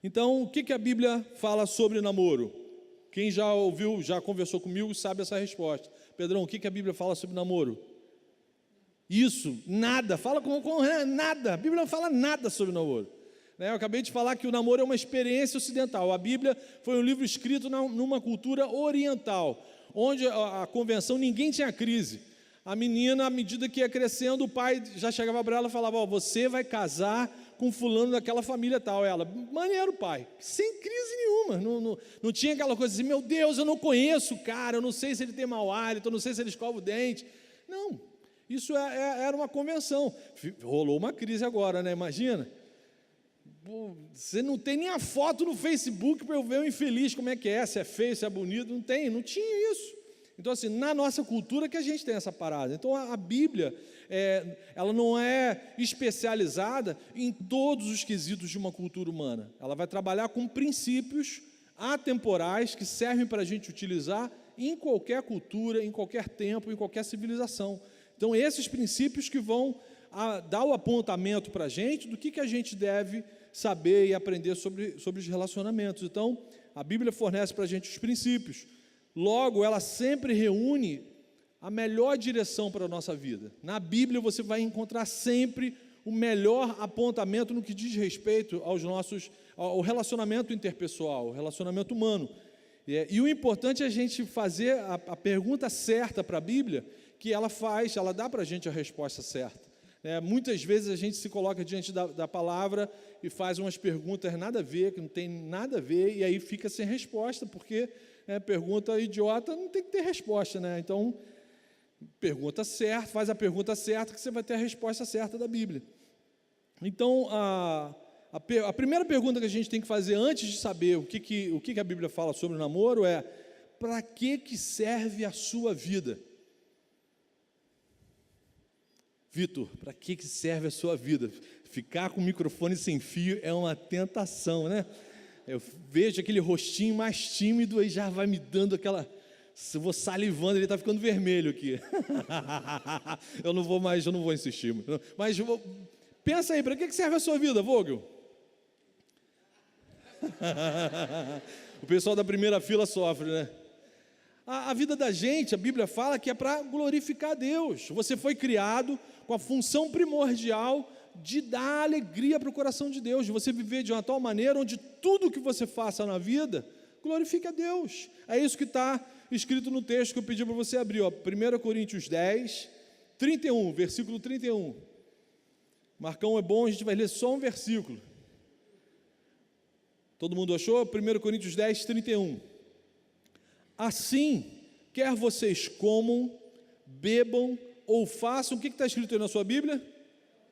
Então, o que a Bíblia fala sobre namoro? Quem já ouviu, já conversou comigo, sabe essa resposta. Pedrão, o que a Bíblia fala sobre namoro? Isso, nada, fala com nada, a Bíblia não fala nada sobre namoro. Eu acabei de falar que o namoro é uma experiência ocidental. A Bíblia foi um livro escrito numa cultura oriental, onde a convenção ninguém tinha crise. A menina, à medida que ia crescendo, o pai já chegava para ela e falava: você vai casar com fulano daquela família tal. Ela, maneiro, pai, sem crise nenhuma. Não tinha aquela coisa assim: meu Deus, eu não conheço o cara, eu não sei se ele tem mau hálito, eu não sei se ele escova o dente. Não, isso era uma convenção. Rolou uma crise agora, né? Imagina. Você não tem nem a foto no Facebook para eu ver o infeliz como é que é, se é feio, se é bonito. Não tinha isso. Então, assim, na nossa cultura que a gente tem essa parada. Então, a Bíblia, ela não é especializada em todos os quesitos de uma cultura humana. Ela vai trabalhar com princípios atemporais que servem para a gente utilizar em qualquer cultura, em qualquer tempo, em qualquer civilização. Então, esses princípios que vão dar o apontamento para a gente do que a gente deve saber e aprender sobre os relacionamentos. Então, a Bíblia fornece para a gente os princípios. Logo, ela sempre reúne a melhor direção para a nossa vida. Na Bíblia você vai encontrar sempre o melhor apontamento no que diz respeito ao relacionamento interpessoal, ao relacionamento humano. E o importante é a gente fazer a pergunta certa para a Bíblia, que ela dá para a gente a resposta certa. Muitas vezes a gente se coloca diante da palavra e faz umas perguntas nada a ver, que não tem nada a ver, e aí fica sem resposta, porque pergunta idiota não tem que ter resposta, né? Então, pergunta certa, faz a pergunta certa que você vai ter a resposta certa da Bíblia. Então, a primeira pergunta que a gente tem que fazer antes de saber o que a Bíblia fala sobre o namoro é: para que serve a sua vida? Vitor, para que serve a sua vida? Ficar com o microfone sem fio é uma tentação, né? Eu vejo aquele rostinho mais tímido e já vai me dando aquela... Eu vou salivando, ele está ficando vermelho aqui. Eu não vou insistir. Mas pensa aí, para que serve a sua vida, Vogel? O pessoal da primeira fila sofre, né? A vida da gente, a Bíblia fala que é para glorificar a Deus. Você foi criado com a função primordial de dar alegria para o coração de Deus, de você viver de uma tal maneira onde tudo que você faça na vida glorifique a Deus. É isso que está escrito no texto que eu pedi para você abrir, 1 Coríntios 10, 31, versículo 31. Marcão é bom, a gente vai ler só um versículo. Todo mundo achou? 1 Coríntios 10, 31. Assim, quer vocês comam, bebam ou façam, o que está escrito aí na sua Bíblia?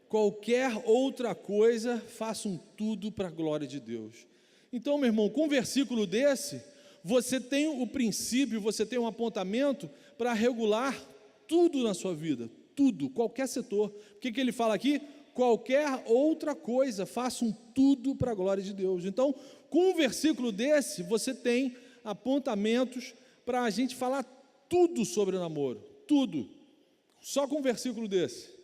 Qualquer outra coisa, façam tudo para a glória de Deus. Então, meu irmão, com um versículo desse, você tem o princípio, você tem um apontamento para regular tudo na sua vida, tudo, qualquer setor. O que ele fala aqui? Qualquer outra coisa, façam tudo para a glória de Deus. Então, com um versículo desse, você tem apontamentos para a gente falar tudo sobre o namoro, tudo, só com um versículo desse.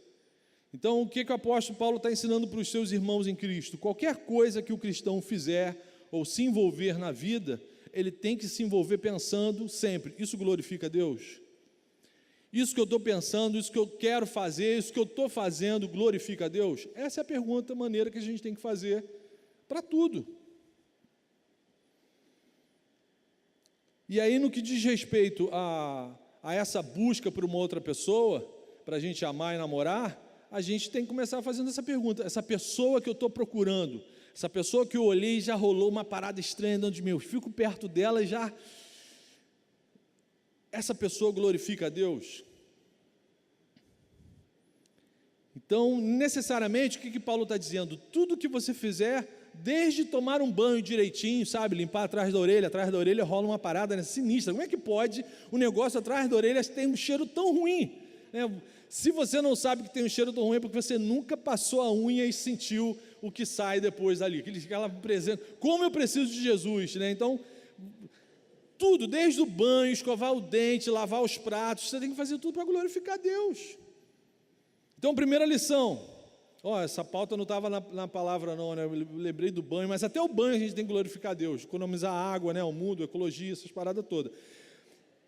Então, o que o apóstolo Paulo está ensinando para os seus irmãos em Cristo? Qualquer coisa que o cristão fizer ou se envolver na vida, ele tem que se envolver pensando sempre: isso glorifica a Deus? Isso que eu estou pensando, isso que eu quero fazer, isso que eu estou fazendo, glorifica a Deus? Essa é a pergunta, maneira que a gente tem que fazer para tudo. E aí, no que diz respeito a essa busca por uma outra pessoa, para a gente amar e namorar, a gente tem que começar fazendo essa pergunta: essa pessoa que eu estou procurando, essa pessoa que eu olhei e já rolou uma parada estranha dentro de mim, eu fico perto dela e já... Essa pessoa glorifica a Deus? Então, necessariamente, o que Paulo está dizendo? Tudo que você fizer, desde tomar um banho direitinho, sabe, limpar atrás da orelha rola uma parada, né, sinistra. Como é que pode um negócio atrás da orelha ter um cheiro tão ruim? Se você não sabe que tem um cheiro tão ruim, é porque você nunca passou a unha e sentiu o que sai depois dali, aquela presença. Como eu preciso de Jesus, né? Então, tudo, desde o banho, escovar o dente, lavar os pratos, você tem que fazer tudo para glorificar a Deus. Então, primeira lição: Essa pauta não estava na palavra não, né? Eu lembrei do banho, mas até o banho a gente tem que glorificar a Deus, economizar água, né? O mundo, ecologia, essas paradas todas.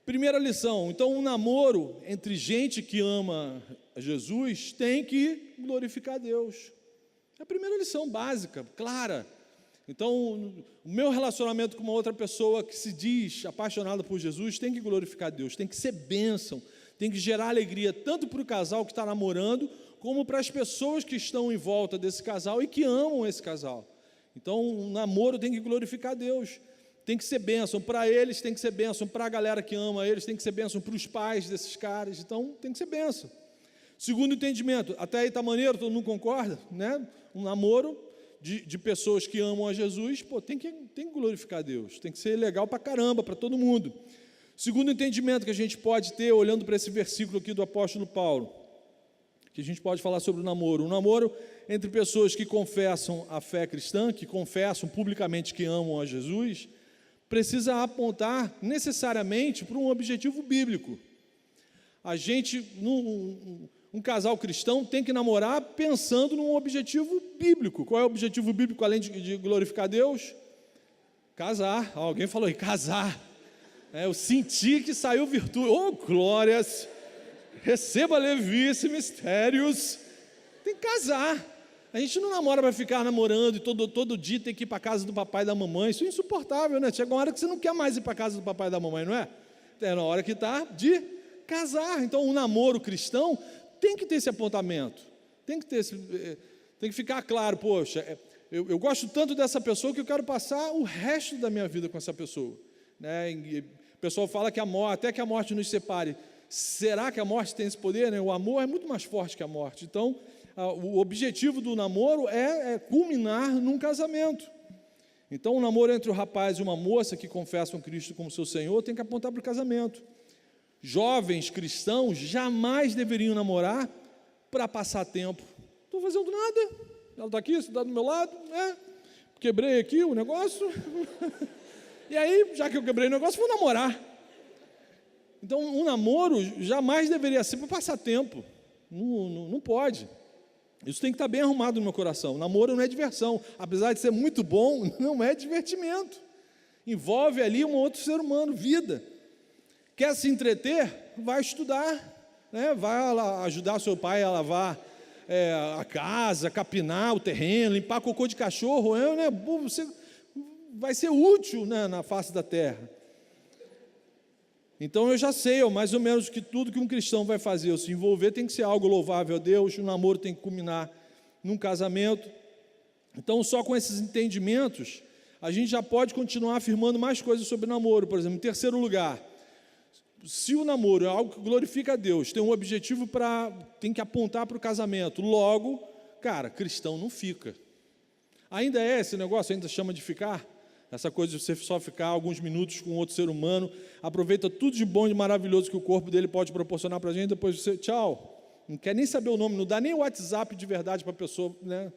Primeira lição, então um namoro entre gente que ama Jesus tem que glorificar a Deus. É a primeira lição básica, clara. Então, o meu relacionamento com uma outra pessoa que se diz apaixonada por Jesus tem que glorificar a Deus, tem que ser bênção, tem que gerar alegria tanto para o casal que está namorando, como para as pessoas que estão em volta desse casal e que amam esse casal. Então, um namoro tem que glorificar a Deus, tem que ser bênção para eles, tem que ser bênção para a galera que ama eles, tem que ser bênção para os pais desses caras, então tem que ser bênção. Segundo entendimento, até aí está maneiro, todo mundo concorda, né? Um namoro de pessoas que amam a Jesus, tem que glorificar a Deus, tem que ser legal para caramba, para todo mundo. Segundo entendimento que a gente pode ter, olhando para esse versículo aqui do apóstolo Paulo, que a gente pode falar sobre o namoro. Um namoro entre pessoas que confessam a fé cristã, que confessam publicamente que amam a Jesus, precisa apontar necessariamente para um objetivo bíblico. A gente, um casal cristão tem que namorar pensando num objetivo bíblico. Qual é o objetivo bíblico, além de glorificar Deus? Casar. Alguém falou aí, casar. Eu senti que saiu virtude. Oh, glórias! Receba levíssimos mistérios. Tem que casar. A gente não namora para ficar namorando e todo dia tem que ir para a casa do papai e da mamãe. Isso é insuportável, né? Chega uma hora que você não quer mais ir para a casa do papai e da mamãe, não é? É na hora que está de casar. Então, um namoro cristão tem que ter esse apontamento. Tem que ficar claro, poxa, eu gosto tanto dessa pessoa que eu quero passar o resto da minha vida com essa pessoa. Né? E o pessoal fala que até que a morte nos separe. Será que a morte tem esse poder? Né? O amor é muito mais forte que a morte. Então, o objetivo do namoro é culminar num casamento. Então, o namoro entre o rapaz e uma moça que confessam Cristo como seu Senhor tem que apontar para o casamento. Jovens cristãos jamais deveriam namorar para passar tempo. Estou fazendo nada, ela está aqui, você está do meu lado, quebrei aqui o negócio, e aí, já que eu quebrei o negócio, vou namorar. Então, um namoro jamais deveria ser para passar tempo, não pode. Isso tem que estar bem arrumado no meu coração. Namoro não é diversão, apesar de ser muito bom, não é divertimento. Envolve ali um outro ser humano, vida. Quer se entreter? Vai estudar, né? Vai ajudar seu pai a lavar a casa, capinar o terreno, limpar cocô de cachorro, né? Você vai ser útil, né, na face da terra. Então eu já sei, mais ou menos, que tudo que um cristão vai fazer, ou se envolver, tem que ser algo louvável a Deus, o namoro tem que culminar num casamento. Então, só com esses entendimentos, a gente já pode continuar afirmando mais coisas sobre namoro. Por exemplo, em terceiro lugar, se o namoro é algo que glorifica a Deus, tem um objetivo tem que apontar para o casamento, logo, cara, cristão não fica. Ainda é esse negócio, ainda chama de ficar? Essa coisa de você só ficar alguns minutos com outro ser humano, aproveita tudo de bom e maravilhoso que o corpo dele pode proporcionar para a gente, depois você, tchau, não quer nem saber o nome, não dá nem o WhatsApp de verdade para a pessoa, né?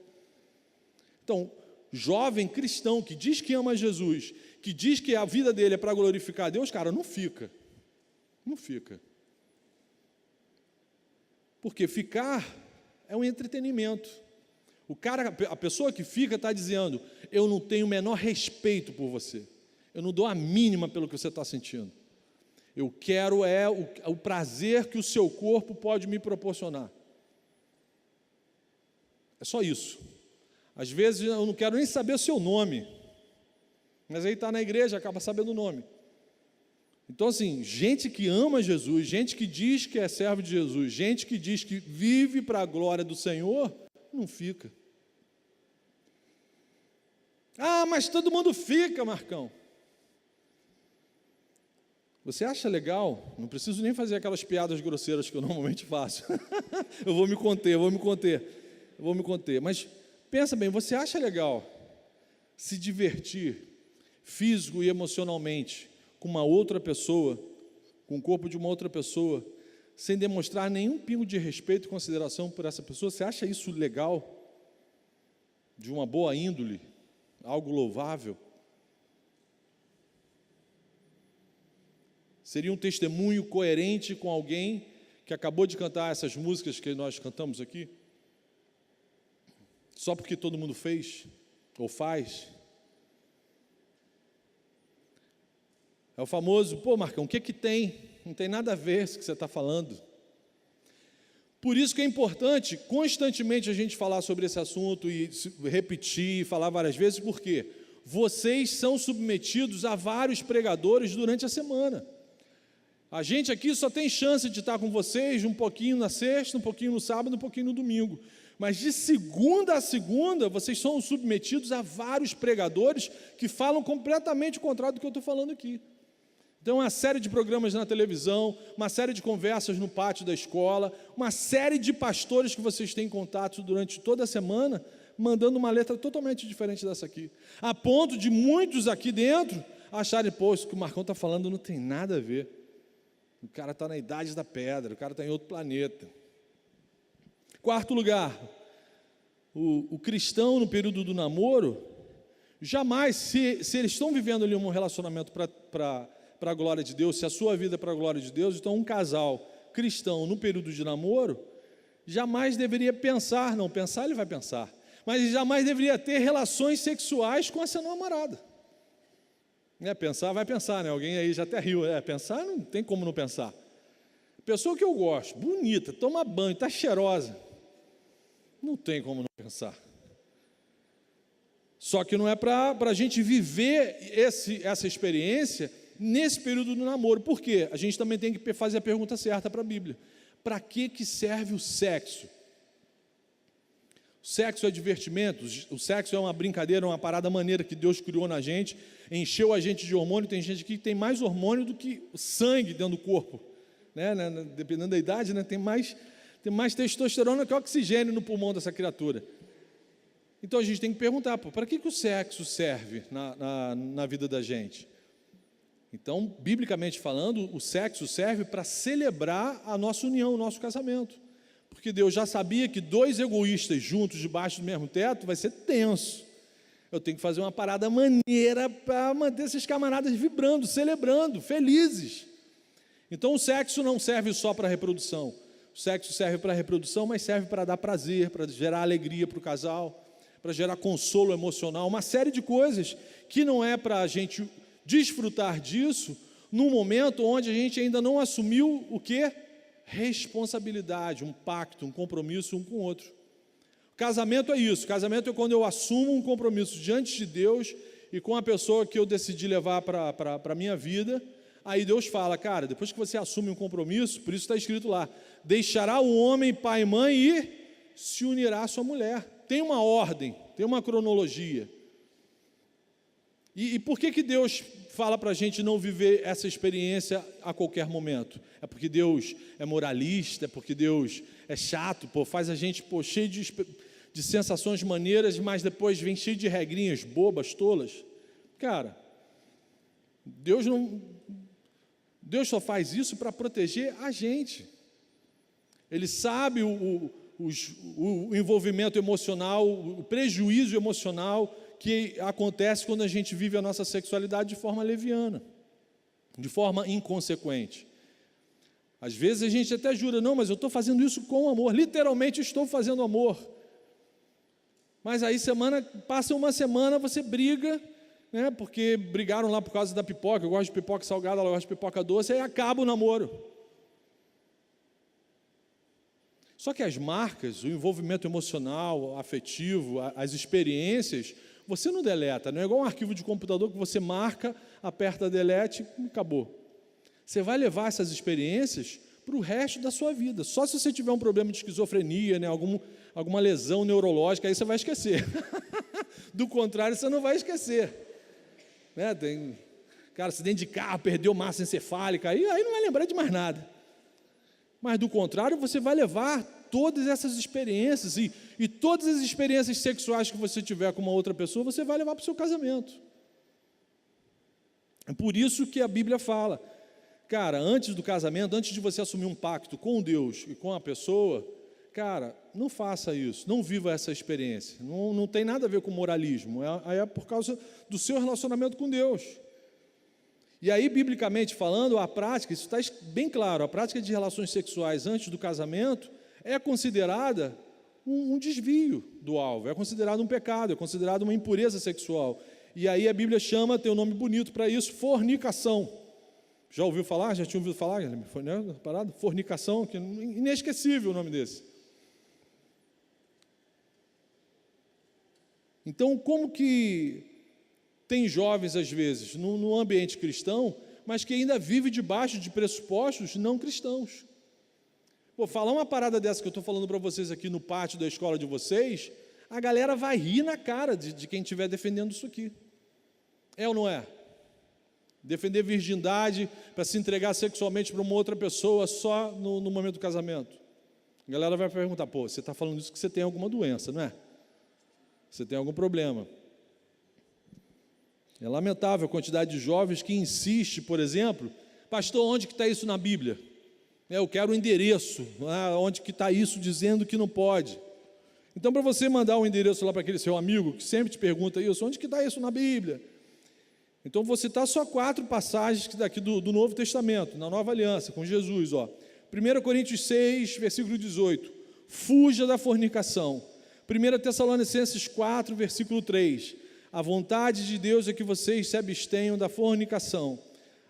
Então, jovem cristão que diz que ama Jesus, que diz que a vida dele é para glorificar a Deus, cara, não fica. Não fica. Porque ficar é um entretenimento. A pessoa que fica está dizendo, eu não tenho o menor respeito por você. Eu não dou a mínima pelo que você está sentindo. Eu quero o prazer que o seu corpo pode me proporcionar. É só isso. Às vezes eu não quero nem saber o seu nome. Mas aí está na igreja, acaba sabendo o nome. Então, assim, gente que ama Jesus, gente que diz que é servo de Jesus, gente que diz que vive para a glória do Senhor, não fica. Ah, mas todo mundo fica, Marcão. Você acha legal? Não preciso nem fazer aquelas piadas grosseiras que eu normalmente faço. Eu vou me conter. Mas pensa bem, você acha legal se divertir físico e emocionalmente com uma outra pessoa, com o corpo de uma outra pessoa, sem demonstrar nenhum pingo de respeito e consideração por essa pessoa? Você acha isso legal? De uma boa índole? Algo louvável? Seria um testemunho coerente com alguém que acabou de cantar essas músicas que nós cantamos aqui? só porque todo mundo fez ou faz. É o famoso, pô, Marcão, o que que tem? Não tem nada a ver isso que você está falando. Por isso que é importante constantemente a gente falar sobre esse assunto e repetir, falar várias vezes, porque vocês são submetidos a vários pregadores durante a semana. A gente aqui só tem chance de estar com vocês um pouquinho na sexta, um pouquinho no sábado, um pouquinho no domingo. Mas de segunda a segunda, vocês são submetidos a vários pregadores que falam completamente o contrário do que eu estou falando aqui. Então, uma série de programas na televisão, uma série de conversas no pátio da escola, uma série de pastores que vocês têm contato durante toda a semana, mandando uma letra totalmente diferente dessa aqui. A ponto de muitos aqui dentro acharem, pô, isso que o Marcão está falando não tem nada a ver. O cara está na idade da pedra, o cara está em outro planeta. Quarto lugar, o cristão no período do namoro, jamais, se eles estão vivendo ali um relacionamento para a glória de Deus, se a sua vida é para a glória de Deus, então um casal cristão no período de namoro, jamais deveria pensar, não, pensar ele vai pensar, mas jamais deveria ter relações sexuais com essa namorada. Pensar vai pensar, né? Alguém aí já até riu, pensar não tem como não pensar. Pessoa que eu gosto, bonita, toma banho, está cheirosa, não tem como não pensar. Só que não é para a gente viver essa experiência nesse período do namoro. Por quê? A gente também tem que fazer a pergunta certa para a Bíblia. Para que serve o sexo? O sexo é divertimento, o sexo é uma brincadeira, uma parada maneira que Deus criou na gente, encheu a gente de hormônio. Tem gente aqui que tem mais hormônio do que sangue dentro do corpo, né? Dependendo da idade, né? Tem mais testosterona que oxigênio no pulmão dessa criatura. Então a gente tem que perguntar, para que o sexo serve na vida da gente? Então, biblicamente falando, o sexo serve para celebrar a nossa união, o nosso casamento. Porque Deus já sabia que dois egoístas juntos debaixo do mesmo teto vai ser tenso. Eu tenho que fazer uma parada maneira para manter esses camaradas vibrando, celebrando, felizes. Então o sexo não serve só para a reprodução. O sexo serve para a reprodução, mas serve para dar prazer, para gerar alegria para o casal, para gerar consolo emocional, uma série de coisas que não é para a gente desfrutar disso num momento onde a gente ainda não assumiu o quê? Responsabilidade, um pacto, um compromisso um com o outro. Casamento é isso, casamento é quando eu assumo um compromisso diante de Deus e com a pessoa que eu decidi levar para a minha vida. Aí Deus fala, cara, depois que você assume um compromisso, por isso está escrito lá, deixará o homem pai e mãe e se unirá à sua mulher. Tem uma ordem, tem uma cronologia. E por que Deus fala para a gente não viver essa experiência a qualquer momento? É porque Deus é moralista, é porque Deus é chato, faz a gente cheio de sensações maneiras, mas depois vem cheio de regrinhas bobas, tolas. Cara, Deus só faz isso para proteger a gente. Ele sabe o envolvimento emocional, o prejuízo emocional que acontece quando a gente vive a nossa sexualidade de forma leviana, de forma inconsequente. Às vezes a gente até jura, não, mas eu estou fazendo isso com amor, literalmente estou fazendo amor. Mas aí passa uma semana, você briga, né, porque brigaram lá por causa da pipoca, eu gosto de pipoca salgada, ela gosta de pipoca doce, aí acaba o namoro. Só que as marcas, o envolvimento emocional, afetivo, as experiências, você não deleta, não é igual um arquivo de computador que você marca, aperta delete e acabou. Você vai levar essas experiências para o resto da sua vida. Só se você tiver um problema de esquizofrenia, né, alguma lesão neurológica, aí você vai esquecer. Do contrário, você não vai esquecer. Né, acidente de carro, perdeu massa encefálica, aí não vai lembrar de mais nada. Mas do contrário, você vai levar todas essas experiências e todas as experiências sexuais que você tiver com uma outra pessoa, você vai levar para o seu casamento. É por isso que a Bíblia fala, cara, antes do casamento, antes de você assumir um pacto com Deus e com a pessoa, cara, não faça isso, não viva essa experiência. Não tem nada a ver com moralismo, é por causa do seu relacionamento com Deus. E aí, biblicamente falando, a prática, isso está bem claro, a prática de relações sexuais antes do casamento é considerada um desvio do alvo, é considerado um pecado, é considerado uma impureza sexual. E aí a Bíblia chama, tem um nome bonito para isso, fornicação. Já ouviu falar? Já tinha ouvido falar? Foi, né, parado? Fornicação, que inesquecível o nome desse. Então, como que tem jovens, às vezes, no ambiente cristão, mas que ainda vive debaixo de pressupostos não cristãos? Pô, falar uma parada dessa que eu estou falando para vocês aqui no pátio da escola de vocês, a galera vai rir na cara de quem estiver defendendo isso aqui. É ou não é? Defender virgindade para se entregar sexualmente para uma outra pessoa só no momento do casamento. A galera vai perguntar, pô, você está falando isso porque você tem alguma doença, não é? Você tem algum problema. É lamentável a quantidade de jovens que insiste, por exemplo, pastor, onde que está isso na Bíblia? Eu quero o endereço, onde que está isso dizendo que não pode. Então, para você mandar um endereço lá para aquele seu amigo que sempre te pergunta isso, onde que está isso na Bíblia? Então, vou citar só 4 passagens daqui do Novo Testamento, na Nova Aliança, com Jesus. 1 Coríntios 6, versículo 18, fuja da fornicação. 1 Tessalonicenses 4, versículo 3, a vontade de Deus é que vocês se abstenham da fornicação.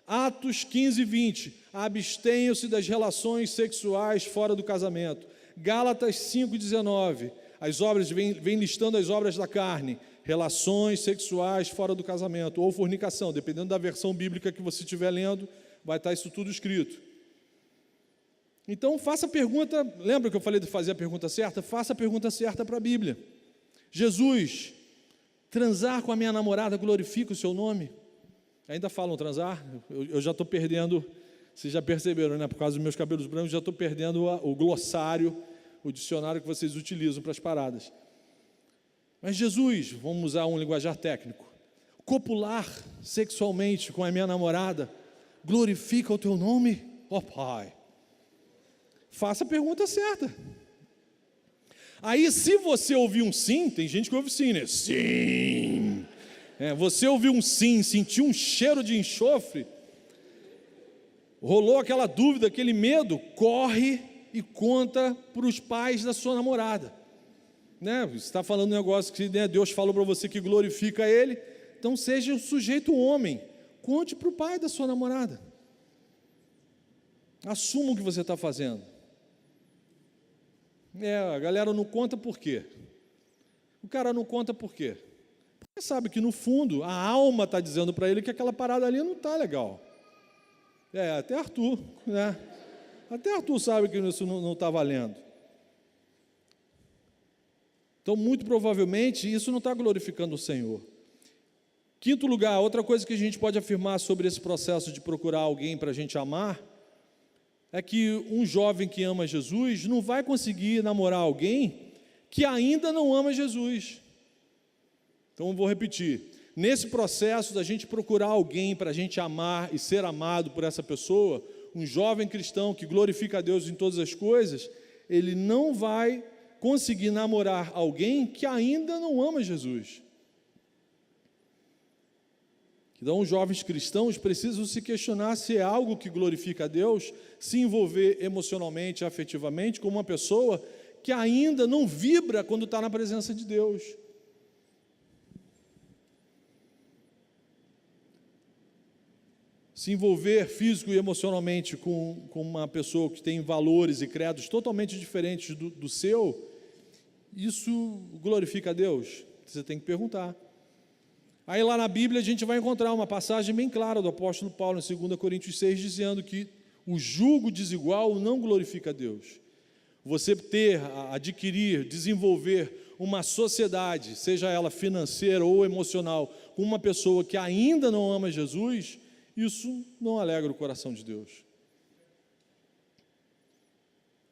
Atos 15, 20, abstenham-se das relações sexuais fora do casamento. Gálatas 5, 19, as obras, vem listando as obras da carne, relações sexuais fora do casamento, ou fornicação, dependendo da versão bíblica que você estiver lendo, vai estar isso tudo escrito. Então, faça a pergunta, lembra que eu falei de fazer a pergunta certa? Faça a pergunta certa para a Bíblia. Jesus, transar com a minha namorada glorifica o seu nome? Ainda falam transar? Eu já estou perdendo, vocês já perceberam, né? Por causa dos meus cabelos brancos, já estou perdendo o glossário, o dicionário que vocês utilizam para as paradas. Mas Jesus, vamos usar um linguajar técnico, copular sexualmente com a minha namorada glorifica o teu nome? Ó Pai, faça a pergunta certa. Aí, se você ouvir um sim, tem gente que ouve sim, né? Sim. Você ouviu um sim, sentiu um cheiro de enxofre, rolou aquela dúvida, aquele medo, corre e conta para os pais da sua namorada. Né? Você está falando um negócio que, né, Deus falou para você que glorifica Ele, então seja um sujeito homem, conte para o pai da sua namorada. Assuma o que você está fazendo. A galera não conta por quê? O cara não conta por quê? Porque sabe que no fundo a alma está dizendo para ele que aquela parada ali não está legal. Até Arthur, né? Até Arthur sabe que isso não está valendo. Então, muito provavelmente, isso não está glorificando o Senhor. Quinto lugar, outra coisa que a gente pode afirmar sobre esse processo de procurar alguém para a gente amar, é que um jovem que ama Jesus não vai conseguir namorar alguém que ainda não ama Jesus. Então, vou repetir. Nesse processo da gente procurar alguém para a gente amar e ser amado por essa pessoa, um jovem cristão que glorifica a Deus em todas as coisas, ele não vai conseguir namorar alguém que ainda não ama Jesus. Então, os jovens cristãos precisam se questionar se é algo que glorifica a Deus, se envolver emocionalmente, afetivamente, com uma pessoa que ainda não vibra quando está na presença de Deus. Se envolver físico e emocionalmente com uma pessoa que tem valores e credos totalmente diferentes do seu, isso glorifica a Deus? Você tem que perguntar. Aí lá na Bíblia a gente vai encontrar uma passagem bem clara do apóstolo Paulo em 2 Coríntios 6, dizendo que o jugo desigual não glorifica a Deus. Você adquirir, desenvolver uma sociedade, seja ela financeira ou emocional, com uma pessoa que ainda não ama Jesus, isso não alegra o coração de Deus.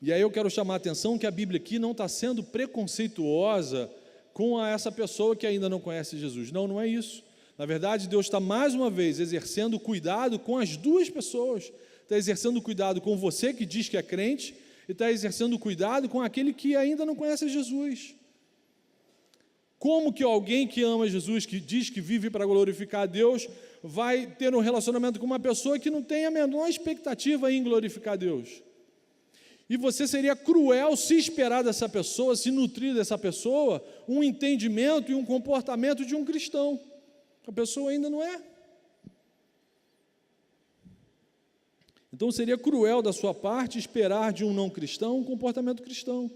E aí eu quero chamar a atenção que a Bíblia aqui não está sendo preconceituosa com essa pessoa que ainda não conhece Jesus. Não, não é isso. Na verdade, Deus está mais uma vez exercendo cuidado com as duas pessoas. Está exercendo cuidado com você que diz que é crente e está exercendo cuidado com aquele que ainda não conhece Jesus. Como que alguém que ama Jesus, que diz que vive para glorificar a Deus, vai ter um relacionamento com uma pessoa que não tem a menor expectativa em glorificar a Deus? E você seria cruel se esperar dessa pessoa, se nutrir dessa pessoa, um entendimento e um comportamento de um cristão. A pessoa ainda não é. Então seria cruel da sua parte esperar de um não cristão um comportamento cristão.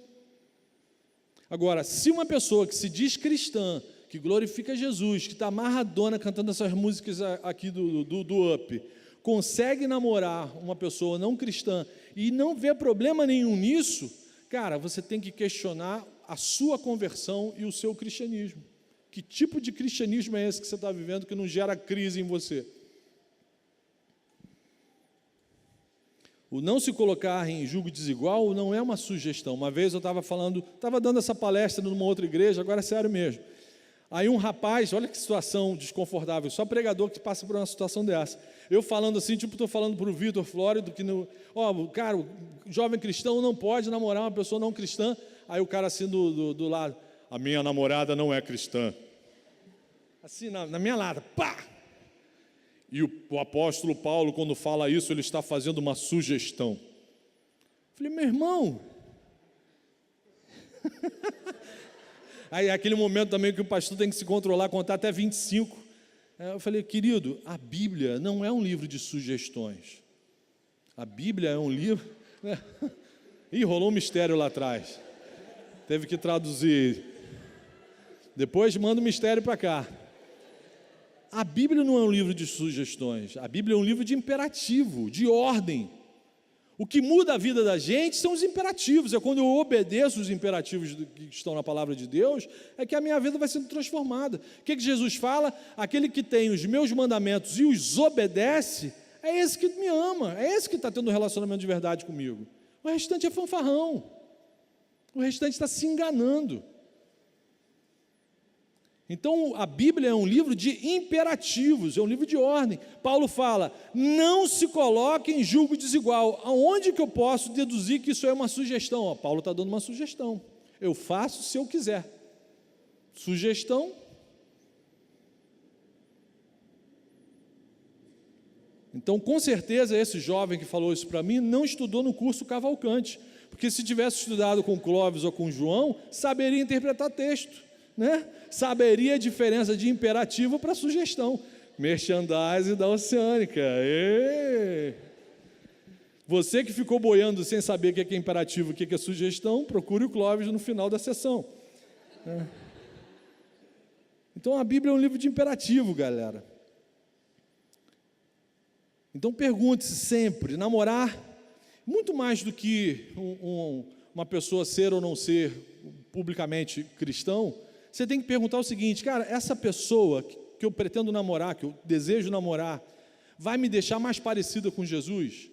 Agora, se uma pessoa que se diz cristã, que glorifica Jesus, que está amarradona cantando essas músicas aqui do Up, consegue namorar uma pessoa não cristã e não vê problema nenhum nisso, cara, você tem que questionar a sua conversão e o seu cristianismo. Que tipo de cristianismo é esse que você está vivendo que não gera crise em você? O não se colocar em julgo desigual não é uma sugestão. Uma vez eu estava dando essa palestra numa outra igreja, agora é sério mesmo. Aí um rapaz, olha que situação desconfortável, só pregador que passa por uma situação dessa. Eu falando assim, tipo, estou falando para o Vitor Flórido, que cara, o jovem cristão não pode namorar uma pessoa não cristã. Aí o cara assim do lado, a minha namorada não é cristã. Assim, na minha lata, pá! E o apóstolo Paulo, quando fala isso, ele está fazendo uma sugestão. Falei, meu irmão. Aí é aquele momento também que o pastor tem que se controlar, contar até 25. Eu falei, querido, a Bíblia não é um livro de sugestões. A Bíblia é um livro... Ih, rolou um mistério lá atrás. Teve que traduzir. Depois manda o mistério para cá. A Bíblia não é um livro de sugestões, a Bíblia é um livro de imperativo, de ordem. O que muda a vida da gente são os imperativos, é quando eu obedeço os imperativos que estão na palavra de Deus, é que a minha vida vai sendo transformada. O que Jesus fala? Aquele que tem os meus mandamentos e os obedece, é esse que me ama, é esse que está tendo um relacionamento de verdade comigo. O restante é fanfarrão, o restante está se enganando. Então, a Bíblia é um livro de imperativos, é um livro de ordem. Paulo fala, não se coloque em julgo desigual. Aonde que eu posso deduzir que isso é uma sugestão? Paulo está dando uma sugestão. Eu faço se eu quiser. Sugestão. Então, com certeza, esse jovem que falou isso para mim, não estudou no curso Cavalcante. Porque se tivesse estudado com Clóvis ou com João, saberia interpretar texto. Né? Saberia a diferença de imperativo para sugestão. Merchandising da Oceânica. Você que ficou boiando sem saber o que é imperativo, o que é sugestão, procure o Clóvis no final da sessão. Então a Bíblia é um livro de imperativo, galera. Então pergunte-se sempre, namorar, muito mais do que uma pessoa ser ou não ser publicamente cristão, você tem que perguntar o seguinte, cara, essa pessoa que eu pretendo namorar, que eu desejo namorar, vai me deixar mais parecida com Jesus?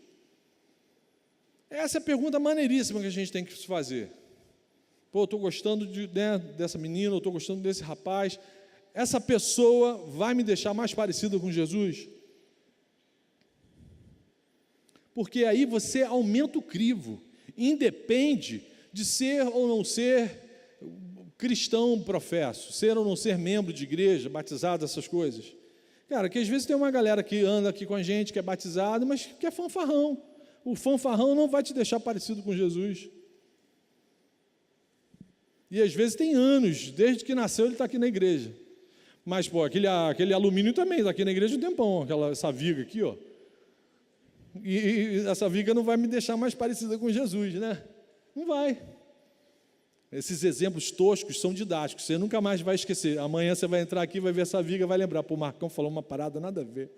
Essa é a pergunta maneiríssima que a gente tem que se fazer. Pô, eu estou gostando dessa menina, eu estou gostando desse rapaz, essa pessoa vai me deixar mais parecida com Jesus? Porque aí você aumenta o crivo, independe de ser ou não ser cristão professo, ser ou não ser membro de igreja, batizado, essas coisas. Cara, que às vezes tem uma galera que anda aqui com a gente, que é batizado, mas que é fanfarrão. O fanfarrão não vai te deixar parecido com Jesus. E às vezes tem anos, desde que nasceu ele está aqui na igreja. Mas, pô, aquele alumínio também está aqui na igreja um tempão, essa viga aqui, ó. E essa viga não vai me deixar mais parecida com Jesus, né? Não vai. Esses exemplos toscos são didáticos, você nunca mais vai esquecer. Amanhã você vai entrar aqui, vai ver essa viga, vai lembrar, pô, o Marcão falou uma parada, nada a ver.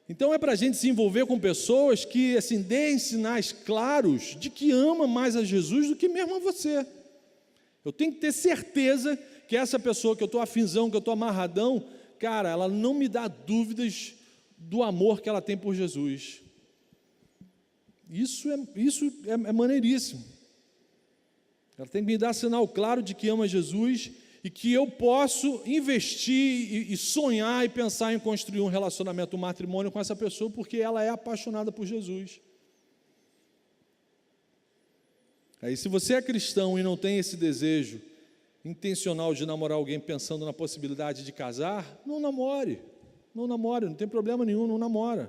Então é para a gente se envolver com pessoas que, assim, deem sinais claros de que ama mais a Jesus do que mesmo a você. Eu tenho que ter certeza que essa pessoa que eu estou afinzão, que eu estou amarradão, cara, ela não me dá dúvidas do amor que ela tem por Jesus. Isso é maneiríssimo. Ela tem que me dar sinal claro de que ama Jesus e que eu posso investir e sonhar e pensar em construir um relacionamento, um matrimônio com essa pessoa, porque ela é apaixonada por Jesus. Aí, se você é cristão e não tem esse desejo intencional de namorar alguém pensando na possibilidade de casar, não namore, não tem problema nenhum, não namora.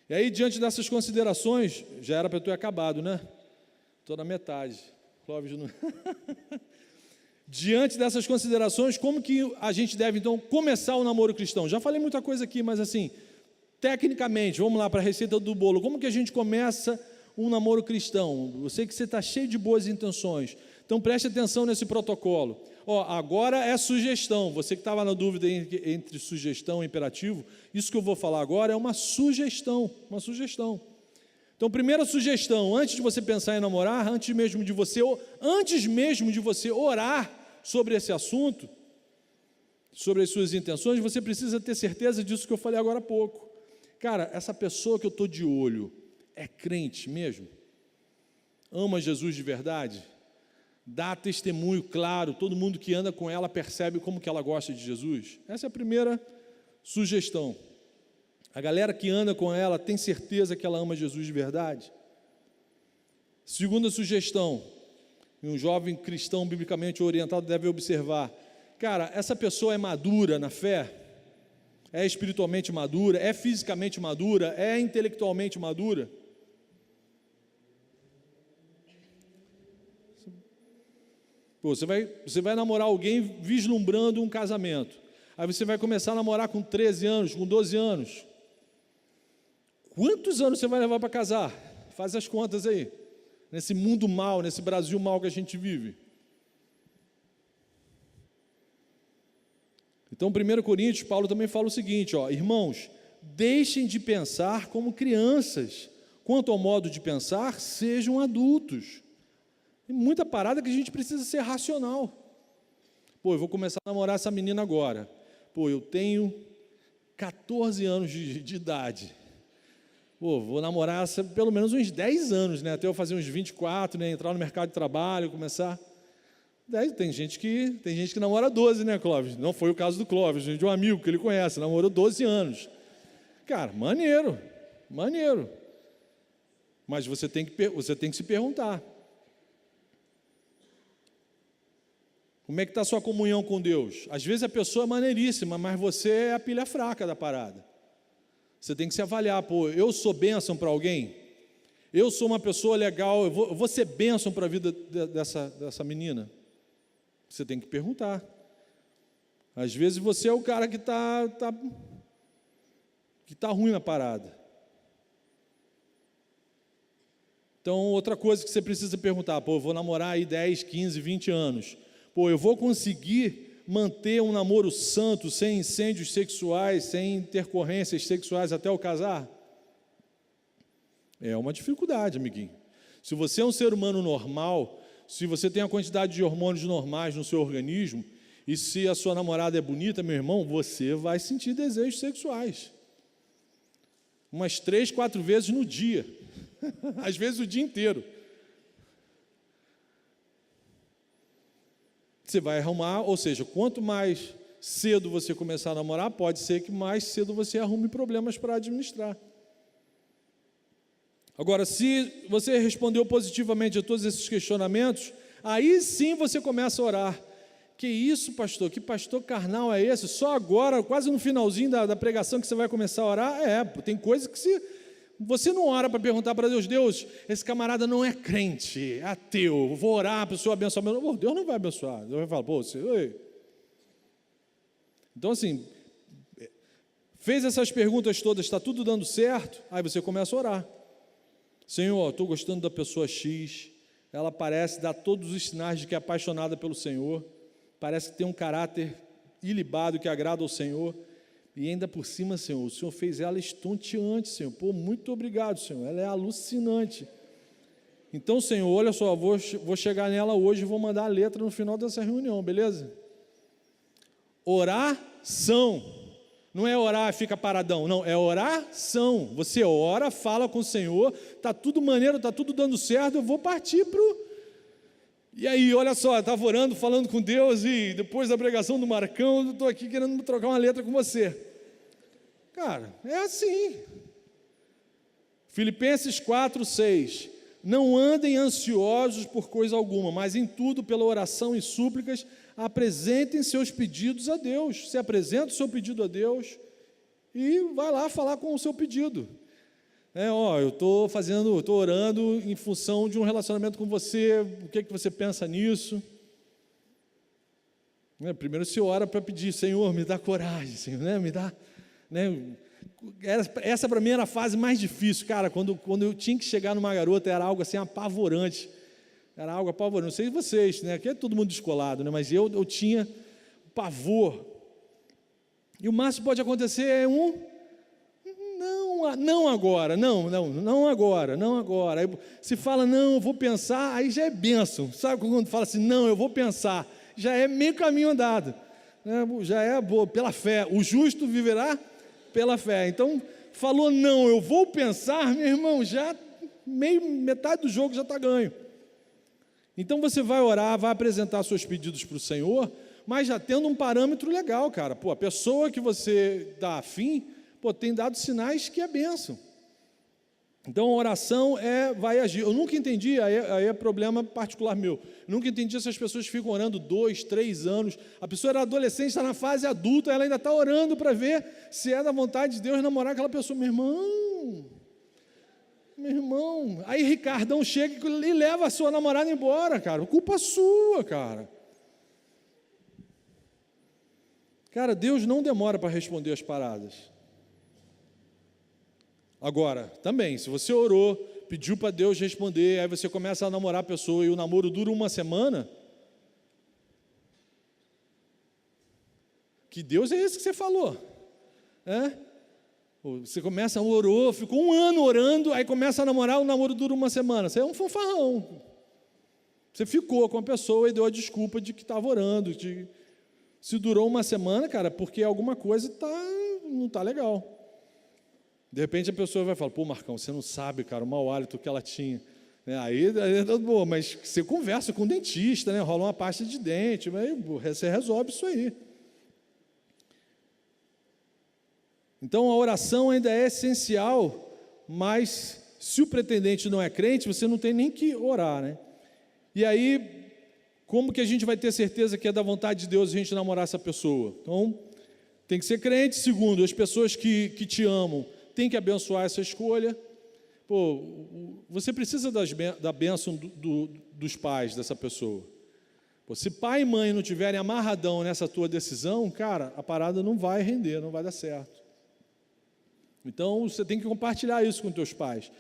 E aí, diante dessas considerações, já era para eu ter acabado, né? Estou na metade. Clóvis não... Diante dessas considerações, como que a gente deve, então, começar o namoro cristão? Já falei muita coisa aqui, mas assim, tecnicamente, vamos lá para a receita do bolo. Como que a gente começa um namoro cristão? Eu sei que você está cheio de boas intenções, então preste atenção nesse protocolo. Agora é sugestão. Você que estava na dúvida entre sugestão e imperativo, isso que eu vou falar agora é uma sugestão, Então, primeira sugestão, antes de você pensar em namorar, antes mesmo de você orar sobre esse assunto, sobre as suas intenções, você precisa ter certeza disso que eu falei agora há pouco. Cara, essa pessoa que eu estou de olho é crente mesmo? Ama Jesus de verdade? Dá testemunho claro, todo mundo que anda com ela percebe como que ela gosta de Jesus? Essa é a primeira sugestão. A galera que anda com ela tem certeza que ela ama Jesus de verdade? Segunda sugestão, um jovem cristão biblicamente orientado deve observar. Cara, essa pessoa é madura na fé? É espiritualmente madura? É fisicamente madura? É intelectualmente madura? Pô, você vai namorar alguém vislumbrando um casamento. Aí você vai começar a namorar com 13 anos, com 12 anos. Quantos anos você vai levar para casar? Faz as contas aí. Nesse mundo mal, nesse Brasil mal que a gente vive. Então, 1 Coríntios, Paulo também fala o seguinte, irmãos, deixem de pensar como crianças. Quanto ao modo de pensar, sejam adultos. Tem muita parada que a gente precisa ser racional. Pô, eu vou começar a namorar essa menina agora. Pô, eu tenho 14 anos de idade. Pô, vou namorar essa pelo menos uns 10 anos, né? Até eu fazer uns 24, né? Entrar no mercado de trabalho, começar... Tem gente que namora 12, né, Clóvis? Não foi o caso do Clóvis, de um amigo que ele conhece, namorou 12 anos. Cara, maneiro. Mas você tem que se perguntar. Como é que está a sua comunhão com Deus? Às vezes a pessoa é maneiríssima, mas você é a pilha fraca da parada. Você tem que se avaliar, pô, eu sou bênção para alguém? Eu sou uma pessoa legal, eu vou ser bênção para a vida dessa menina? Você tem que perguntar. Às vezes você é o cara que tá ruim na parada. Então, outra coisa que você precisa perguntar, pô, eu vou namorar aí 10, 15, 20 anos. Pô, eu vou conseguir manter um namoro santo, sem incêndios sexuais, sem intercorrências sexuais até eu casar? É uma dificuldade, amiguinho. Se você é um ser humano normal, se você tem a quantidade de hormônios normais no seu organismo, e se a sua namorada é bonita, meu irmão, você vai sentir desejos sexuais. Umas 3, 4 vezes no dia. Às vezes o dia inteiro. Você vai arrumar, ou seja, quanto mais cedo você começar a namorar, pode ser que mais cedo você arrume problemas para administrar. Agora, se você respondeu positivamente a todos esses questionamentos, aí sim você começa a orar. Que isso, pastor? Que pastor carnal é esse? Só agora, quase no finalzinho da pregação que você vai começar a orar? Tem coisa que você não ora para perguntar para Deus, Deus, esse camarada não é crente, é ateu, vou orar para o Senhor abençoar. Deus não vai abençoar. Deus vai falar, pô, você... Oi. Então, assim, fez essas perguntas todas, está tudo dando certo? Aí você começa a orar. Senhor, estou gostando da pessoa X, ela parece dar todos os sinais de que é apaixonada pelo Senhor, parece que tem um caráter ilibado que agrada ao Senhor, e ainda por cima, Senhor, o Senhor fez ela estonteante, Senhor. Pô, muito obrigado, Senhor, ela é alucinante. Então, Senhor, olha só, vou chegar nela hoje e vou mandar a letra no final dessa reunião, beleza? Oração. Não é orar e fica paradão, não, é oração. Você ora, fala com o Senhor, está tudo maneiro, está tudo dando certo, eu vou partir para o... E aí, olha só, eu estava orando, falando com Deus, e depois da pregação do Marcão, eu estou aqui querendo trocar uma letra com você. Cara, é assim. Filipenses 4:6. Não andem ansiosos por coisa alguma, mas em tudo, pela oração e súplicas, apresentem seus pedidos a Deus. Você apresenta o seu pedido a Deus e vai lá falar com o seu pedido. Eu estou orando em função de um relacionamento com você, o que você pensa nisso? Primeiro você ora para pedir, Senhor, me dá coragem, Senhor, me dá, Essa para mim era a fase mais difícil, cara, quando eu tinha que chegar numa garota, era algo assim apavorante, não sei vocês, aqui é todo mundo descolado, mas eu tinha pavor, e o máximo que pode acontecer é não agora, aí se fala, não, eu vou pensar, aí já é bênção, sabe quando fala assim, não, eu vou pensar, já é meio caminho andado, já é boa, pela fé, o justo viverá pela fé. Então, falou não, eu vou pensar, meu irmão, já metade do jogo já está ganho. Então você vai orar, vai apresentar seus pedidos para o Senhor, mas já tendo um parâmetro legal, cara. A pessoa que você dá afim, tem dado sinais que é bênção. Então a oração vai agir. Eu nunca entendi, aí é problema particular meu, nunca entendi essas pessoas que ficam orando 2, 3 anos, a pessoa era adolescente, está na fase adulta, ela ainda está orando para ver se é da vontade de Deus namorar aquela pessoa. Meu irmão, aí Ricardão chega e leva a sua namorada embora, cara, culpa sua, cara. Cara, Deus não demora para responder as paradas. Agora, também, se você orou, pediu para Deus responder, aí você começa a namorar a pessoa e o namoro dura uma semana, que Deus é esse que você falou? Você começa, orou, ficou 1 ano orando, aí começa a namorar, o namoro dura uma semana, você é um fanfarrão. Você ficou com a pessoa e deu a desculpa de que estava orando, se durou uma semana, cara, porque alguma coisa não está legal. De repente a pessoa vai falar, Marcão, você não sabe, cara, o mau hálito que ela tinha. Aí bom, mas você conversa com o dentista, rola uma pasta de dente, mas você resolve isso aí. Então a oração ainda é essencial, mas se o pretendente não é crente, você não tem nem que orar, E aí, como que a gente vai ter certeza que é da vontade de Deus a gente namorar essa pessoa? Então, tem que ser crente. Segundo, as pessoas que te amam têm que abençoar essa escolha. Você precisa da bênção dos pais dessa pessoa. Se pai e mãe não tiverem amarradão nessa tua decisão, cara, a parada não vai render, não vai dar certo. Então, você tem que compartilhar isso com teus pais.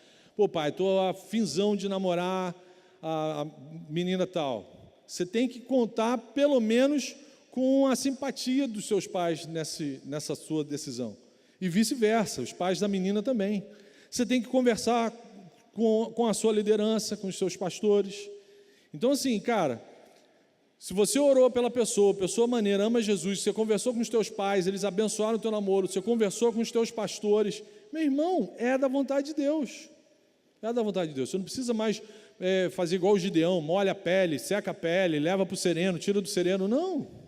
Pai, estou afinzão de namorar a menina tal. Você tem que contar, pelo menos, com a simpatia dos seus pais nessa sua decisão. E vice-versa, os pais da menina também. Você tem que conversar com a sua liderança, com os seus pastores. Então, assim, cara, se você orou pela pessoa maneira, ama Jesus, você conversou com os teus pais, eles abençoaram o teu namoro, você conversou com os teus pastores, meu irmão, é da vontade de Deus. É da vontade de Deus. Você não precisa mais fazer igual o Gideão, molha a pele, seca a pele, leva para o sereno, tira do sereno. Não.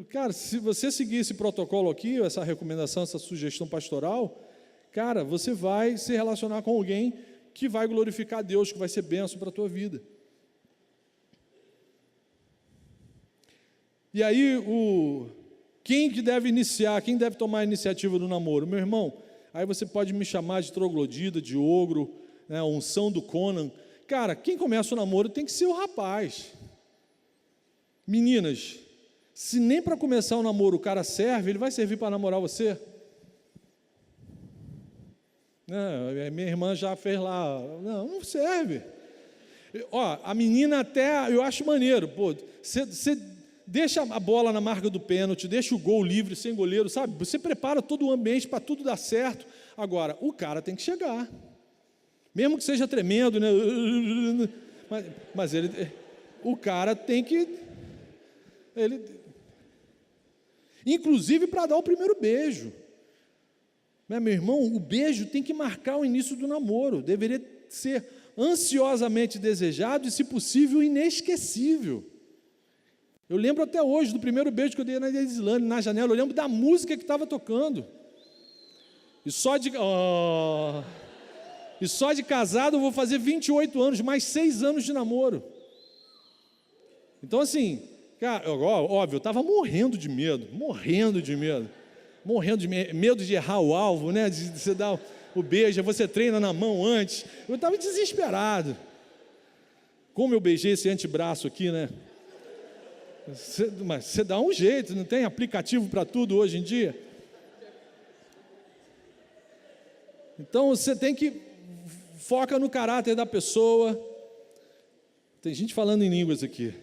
Cara, se você seguir esse protocolo aqui, essa recomendação, essa sugestão pastoral, cara, você vai se relacionar com alguém que vai glorificar a Deus, que vai ser bênção para a tua vida. E aí, quem que deve iniciar, quem deve tomar a iniciativa do namoro? Meu irmão, aí você pode me chamar de troglodita, de ogro, unção do Conan. Cara, quem começa o namoro tem que ser o rapaz. Meninas, se nem para começar o namoro o cara serve, ele vai servir para namorar você? Minha irmã já fez lá. Não serve. A menina até, eu acho maneiro, você deixa a bola na marca do pênalti, deixa o gol livre, sem goleiro, sabe? Você prepara todo o ambiente para tudo dar certo. Agora, o cara tem que chegar. Mesmo que seja tremendo, mas o cara tem que... Inclusive para dar o primeiro beijo. Meu irmão, o beijo tem que marcar o início do namoro. Deveria ser ansiosamente desejado e, se possível, inesquecível. Eu lembro até hoje do primeiro beijo que eu dei na Islândia, na janela. Eu lembro da música que estava tocando. E só de casado eu vou fazer 28 anos, mais 6 anos de namoro. Então, assim, cara, óbvio, eu estava morrendo de medo de errar o alvo, de você dar o beijo, você treina na mão antes. Eu estava desesperado. Como eu beijei esse antebraço aqui, né? Mas você dá um jeito, não tem aplicativo para tudo hoje em dia? Então você tem que foca no caráter da pessoa. Tem gente falando em línguas aqui.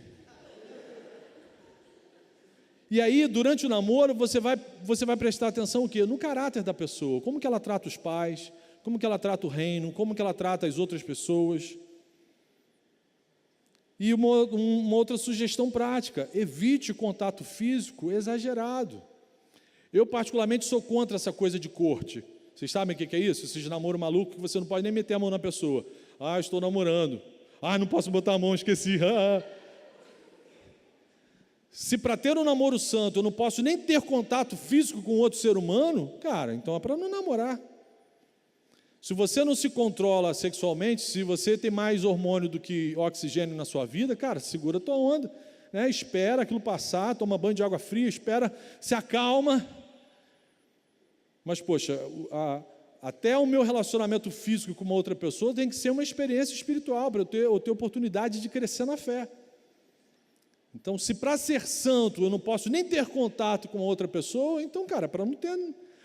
E aí, durante o namoro, você vai prestar atenção o quê? No caráter da pessoa. Como que ela trata os pais, como que ela trata o reino, como que ela trata as outras pessoas. E uma outra sugestão prática: evite contato físico exagerado. Eu, particularmente, sou contra essa coisa de corte. Vocês sabem o que é isso? Esses namoro maluco que você não pode nem meter a mão na pessoa. Ah, estou namorando. Ah, não posso botar a mão, esqueci. Se para ter um namoro santo eu não posso nem ter contato físico com outro ser humano, cara, então é para não namorar. Se você não se controla sexualmente, se você tem mais hormônio do que oxigênio na sua vida, cara, segura a tua onda, né? Espera aquilo passar, toma banho de água fria, espera, se acalma. Mas, poxa, até o meu relacionamento físico com uma outra pessoa tem que ser uma experiência espiritual, para eu ter oportunidade de crescer na fé. Então, se para ser santo eu não posso nem ter contato com outra pessoa, então, cara, para não ter...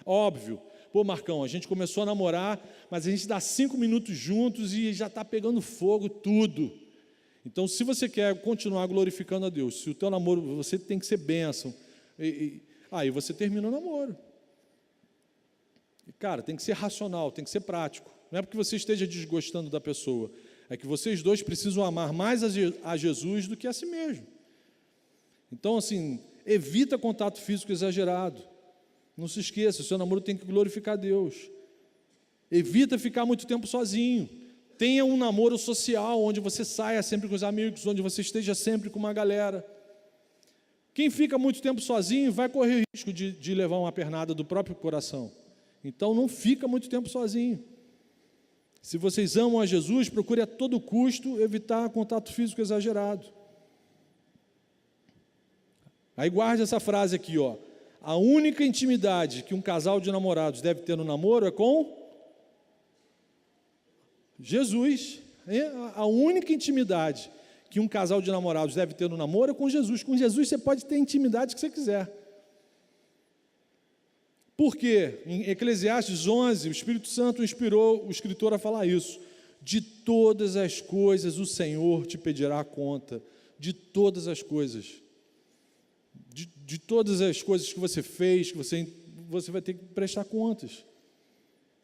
Óbvio. Pô, Marcão, a gente começou a namorar, mas a gente dá 5 minutos juntos e já está pegando fogo tudo. Então, se você quer continuar glorificando a Deus, se o teu namoro, você tem que ser bênção, aí você termina o namoro. Cara, tem que ser racional, tem que ser prático. Não é porque você esteja desgostando da pessoa, é que vocês dois precisam amar mais a Jesus do que a si mesmo. Então, assim, evita contato físico exagerado. Não se esqueça, o seu namoro tem que glorificar a Deus. Evita ficar muito tempo sozinho. Tenha um namoro social, onde você saia sempre com os amigos, onde você esteja sempre com uma galera. Quem fica muito tempo sozinho vai correr risco de levar uma pernada do próprio coração. Então, não fica muito tempo sozinho. Se vocês amam a Jesus, procure a todo custo evitar contato físico exagerado. Aí guarde essa frase aqui, ó. A única intimidade que um casal de namorados deve ter no namoro é com Jesus. A única intimidade que um casal de namorados deve ter no namoro é com Jesus. Com Jesus você pode ter a intimidade que você quiser. Por quê? Em Eclesiastes 11, o Espírito Santo inspirou o escritor a falar isso. De todas as coisas o Senhor te pedirá conta. De todas as coisas. De todas as coisas que você fez, que você vai ter que prestar contas.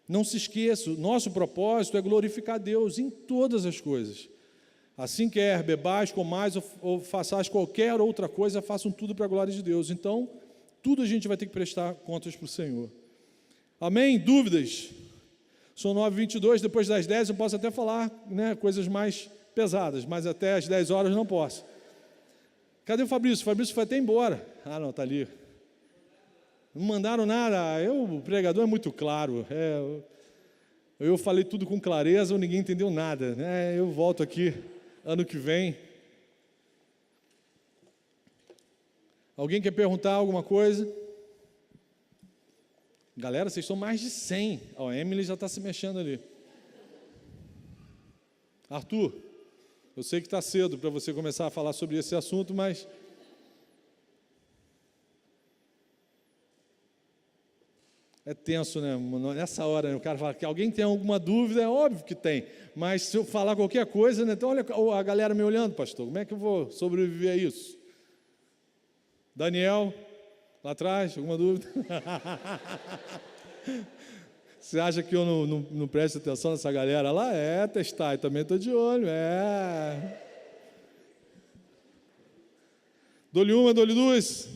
Não se esqueça, nosso propósito é glorificar Deus em todas as coisas. Assim quer bebais, comais ou façais qualquer outra coisa, façam tudo para a glória de Deus. Então, tudo a gente vai ter que prestar contas para o Senhor. Amém? Dúvidas? São 9h22, depois das 10 eu posso até falar, né, coisas mais pesadas, mas até às 10 horas não posso. Cadê o Fabrício? O Fabrício foi até embora. Ah, não, está ali. Não mandaram nada. O pregador é muito claro. Eu falei tudo com clareza, ou ninguém entendeu nada. Né? Eu volto aqui ano que vem. Alguém quer perguntar alguma coisa? Galera, vocês são mais de 100. Ó, a Emily já está se mexendo ali. Arthur, eu sei que está cedo para você começar a falar sobre esse assunto, mas... É tenso, né? Nessa hora, né? O cara fala que alguém tem alguma dúvida, é óbvio que tem. Mas se eu falar qualquer coisa, né? Então olha a galera me olhando, pastor, como é que eu vou sobreviver a isso? Daniel, lá atrás, alguma dúvida? Você acha que eu não presto atenção nessa galera lá? Testar, eu também estou de olho, Dou-lhe uma, dou-lhe duas.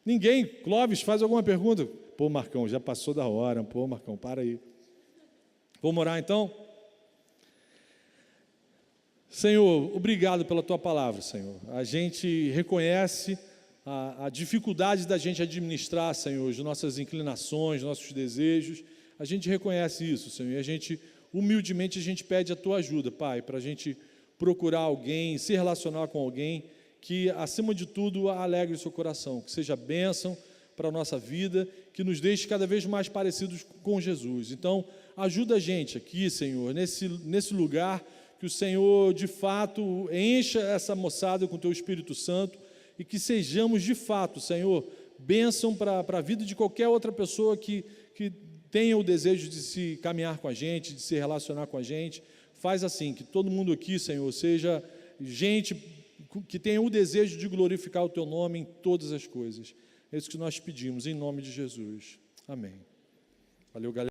Ninguém, Clóvis, faz alguma pergunta? Pô, Marcão, já passou da hora. Pô, Marcão, para aí. Vamos orar então? Senhor, obrigado pela Tua palavra, Senhor. A gente reconhece a dificuldade da gente administrar, Senhor, as nossas inclinações, nossos desejos. A gente reconhece isso, Senhor, e a gente, humildemente, a gente pede a Tua ajuda, Pai, para a gente procurar alguém, se relacionar com alguém que, acima de tudo, alegre o seu coração, que seja bênção para a nossa vida, que nos deixe cada vez mais parecidos com Jesus. Então, ajuda a gente aqui, Senhor, nesse lugar, que o Senhor, de fato, encha essa moçada com o Teu Espírito Santo e que sejamos, de fato, Senhor, bênção para a vida de qualquer outra pessoa que tenha o desejo de se caminhar com a gente, de se relacionar com a gente. Faz assim, que todo mundo aqui, Senhor, seja gente que tenha o desejo de glorificar o Teu nome em todas as coisas. É isso que nós pedimos, em nome de Jesus. Amém. Valeu, galera.